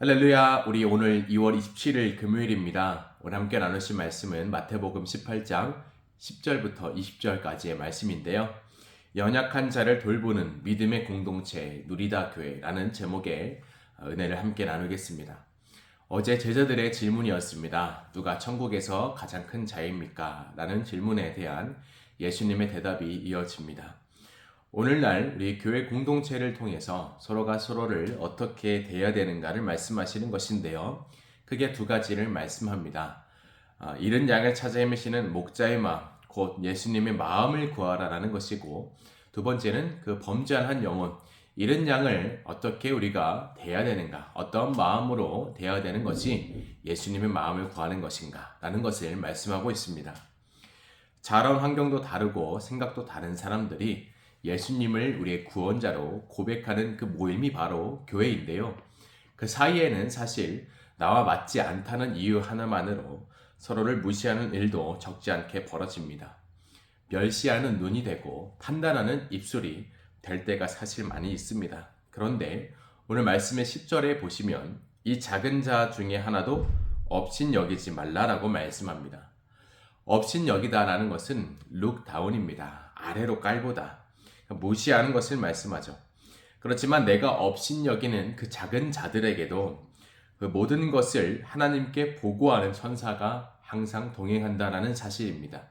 할렐루야, 우리 오늘 2월 27일 금요일입니다. 오늘 함께 나누실 말씀은 마태복음 18장 10절부터 20절까지의 말씀인데요. 연약한 자를 돌보는 믿음의 공동체 누리다 교회라는 제목의 은혜를 함께 나누겠습니다. 어제 제자들의 질문이었습니다. 누가 천국에서 가장 큰 자입니까? 라는 질문에 대한 예수님의 대답이 이어집니다. 오늘날 우리 교회 공동체를 통해서 서로가 서로를 어떻게 대해야 되는가를 말씀하시는 것인데요. 크게 두 가지를 말씀합니다. 잃은 양을 찾아 헤매시는 목자의 마음, 곧 예수님의 마음을 구하라라는 것이고, 두 번째는 그 범죄한 한 영혼, 잃은 양을 어떻게 우리가 대해야 되는가, 어떤 마음으로 대해야 되는 것이 예수님의 마음을 구하는 것인가 라는 것을 말씀하고 있습니다. 자라온 환경도 다르고 생각도 다른 사람들이 예수님을 우리의 구원자로 고백하는 그 모임이 바로 교회인데요. 그 사이에는 사실 나와 맞지 않다는 이유 하나만으로 서로를 무시하는 일도 적지 않게 벌어집니다. 멸시하는 눈이 되고 판단하는 입술이 될 때가 사실 많이 있습니다. 그런데 오늘 말씀의 10절에 보시면 이 작은 자 중에 하나도 업신여기지 말라라고 말씀합니다. 업신여기다라는 것은 룩다운입니다. 아래로 깔보다. 무시하는 것을 말씀하죠. 그렇지만 내가 업신여기는 그 작은 자들에게도 그 모든 것을 하나님께 보고하는 천사가 항상 동행한다라는 사실입니다.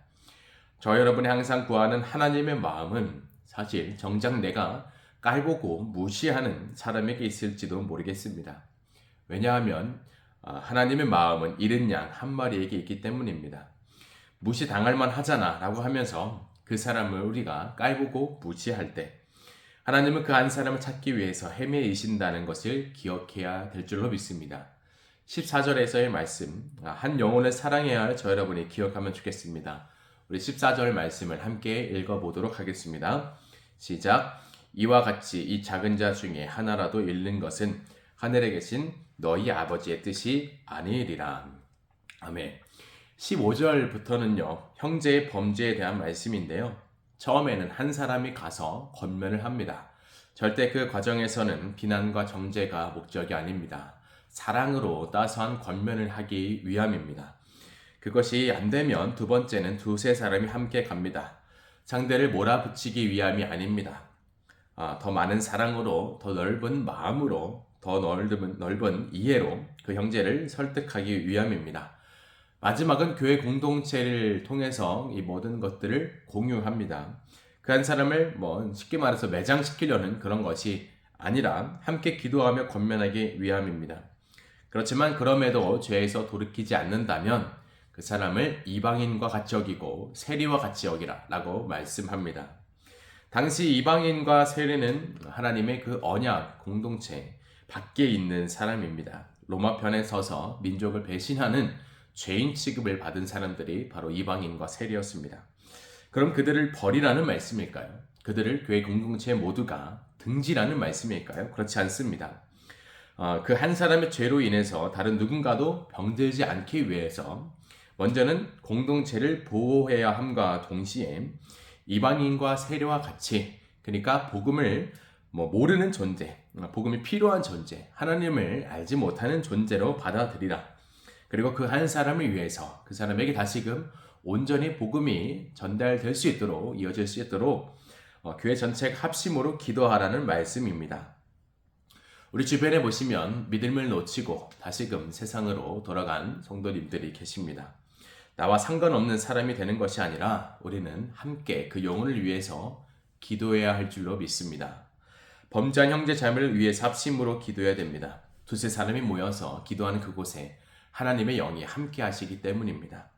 저 여러분이 항상 구하는 하나님의 마음은 사실 정작 내가 깔보고 무시하는 사람에게 있을지도 모르겠습니다. 왜냐하면 하나님의 마음은 잃은 양 한 마리에게 있기 때문입니다. 무시당할 만 하잖아 라고 하면서 그 사람을 우리가 깔보고 무시할 때 하나님은 그 한 사람을 찾기 위해서 헤매이신다는 것을 기억해야 될 줄로 믿습니다. 14절에서의 말씀, 한 영혼을 사랑해야 할 저 여러분이 기억하면 좋겠습니다. 우리 14절 말씀을 함께 읽어보도록 하겠습니다. 시작. 이와 같이 이 작은 자 중에 하나라도 잃는 것은 하늘에 계신 너희 아버지의 뜻이 아니리라. 아멘. 15절부터는요, 형제의 범죄에 대한 말씀인데요. 처음에는 한 사람이 가서 권면을 합니다. 절대 그 과정에서는 비난과 정죄가 목적이 아닙니다. 사랑으로 따스한 권면을 하기 위함입니다. 그것이 안 되면 두 번째는 두세 사람이 함께 갑니다. 상대를 몰아붙이기 위함이 아닙니다. 더 많은 사랑으로, 더 넓은 마음으로, 더 넓은 이해로 그 형제를 설득하기 위함입니다. 마지막은 교회 공동체를 통해서 이 모든 것들을 공유합니다. 그 한 사람을 쉽게 말해서 매장시키려는 그런 것이 아니라 함께 기도하며 권면하기 위함입니다. 그렇지만 그럼에도 죄에서 돌이키지 않는다면 그 사람을 이방인과 같이 여기고 세리와 같이 여기라 라고 말씀합니다. 당시 이방인과 세리는 하나님의 그 언약 공동체 밖에 있는 사람입니다. 로마 편에 서서 민족을 배신하는 죄인 취급을 받은 사람들이 바로 이방인과 세리였습니다. 그럼 그들을 버리라는 말씀일까요? 그들을 교회 공동체 모두가 등지라는 말씀일까요? 그렇지 않습니다. 그 한 사람의 죄로 인해서 다른 누군가도 병들지 않기 위해서 먼저는 공동체를 보호해야 함과 동시에 이방인과 세리와 같이, 그러니까 복음을 모르는 존재, 복음이 필요한 존재, 하나님을 알지 못하는 존재로 받아들이라. 그리고 그 한 사람을 위해서 그 사람에게 다시금 온전히 복음이 전달될 수 있도록, 이어질 수 있도록 교회 전체가 합심으로 기도하라는 말씀입니다. 우리 주변에 보시면 믿음을 놓치고 다시금 세상으로 돌아간 성도님들이 계십니다. 나와 상관없는 사람이 되는 것이 아니라 우리는 함께 그 영혼을 위해서 기도해야 할 줄로 믿습니다. 범죄한 형제 자매를 위해서 합심으로 기도해야 됩니다. 두세 사람이 모여서 기도하는 그곳에 하나님의 영이 함께 하시기 때문입니다.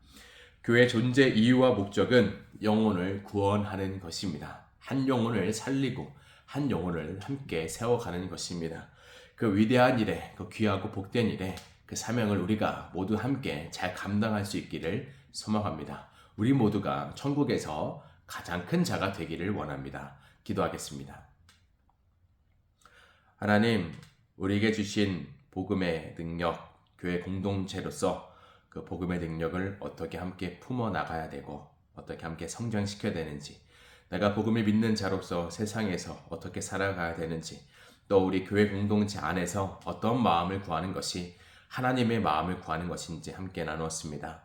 교회 존재 이유와 목적은 영혼을 구원하는 것입니다. 한 영혼을 살리고 한 영혼을 함께 세워가는 것입니다. 그 위대한 일에, 그 귀하고 복된 일에 그 사명을 우리가 모두 함께 잘 감당할 수 있기를 소망합니다. 우리 모두가 천국에서 가장 큰 자가 되기를 원합니다. 기도하겠습니다. 하나님, 우리에게 주신 복음의 능력, 교회 공동체로서 그 복음의 능력을 어떻게 함께 품어 나가야 되고 어떻게 함께 성장시켜야 되는지, 내가 복음을 믿는 자로서 세상에서 어떻게 살아가야 되는지, 또 우리 교회 공동체 안에서 어떤 마음을 구하는 것이 하나님의 마음을 구하는 것인지 함께 나누었습니다.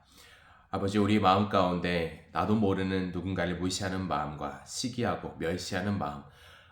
아버지, 우리 마음 가운데 나도 모르는 누군가를 무시하는 마음과 시기하고 멸시하는 마음,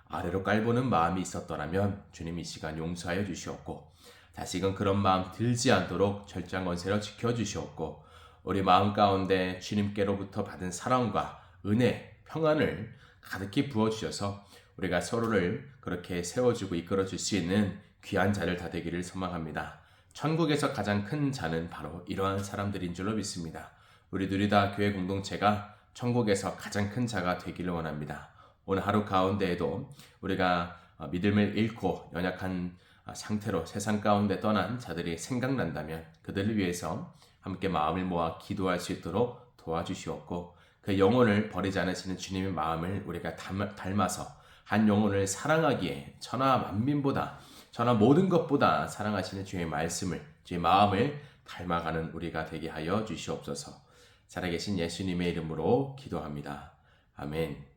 아래로 깔보는 마음이 있었더라면 주님 이 시간 용서하여 주시옵고, 다시금 그런 마음 들지 않도록 철저한 권세로 지켜주시옵고, 우리 마음 가운데 주님께로부터 받은 사랑과 은혜, 평안을 가득히 부어주셔서 우리가 서로를 그렇게 세워주고 이끌어줄 수 있는 귀한 자를 다 되기를 소망합니다. 천국에서 가장 큰 자는 바로 이러한 사람들인 줄로 믿습니다. 우리 둘이 다 교회 공동체가 천국에서 가장 큰 자가 되기를 원합니다. 오늘 하루 가운데에도 우리가 믿음을 잃고 연약한 상태로 세상 가운데 떠난 자들이 생각난다면 그들을 위해서 함께 마음을 모아 기도할 수 있도록 도와주시옵고, 그 영혼을 버리지 않으시는 주님의 마음을 우리가 닮아서 한 영혼을 사랑하기에 천하 만민보다, 천하 모든 것보다 사랑하시는 주의 말씀을, 주의 마음을 닮아가는 우리가 되게 하여 주시옵소서. 살아계신 예수님의 이름으로 기도합니다. 아멘.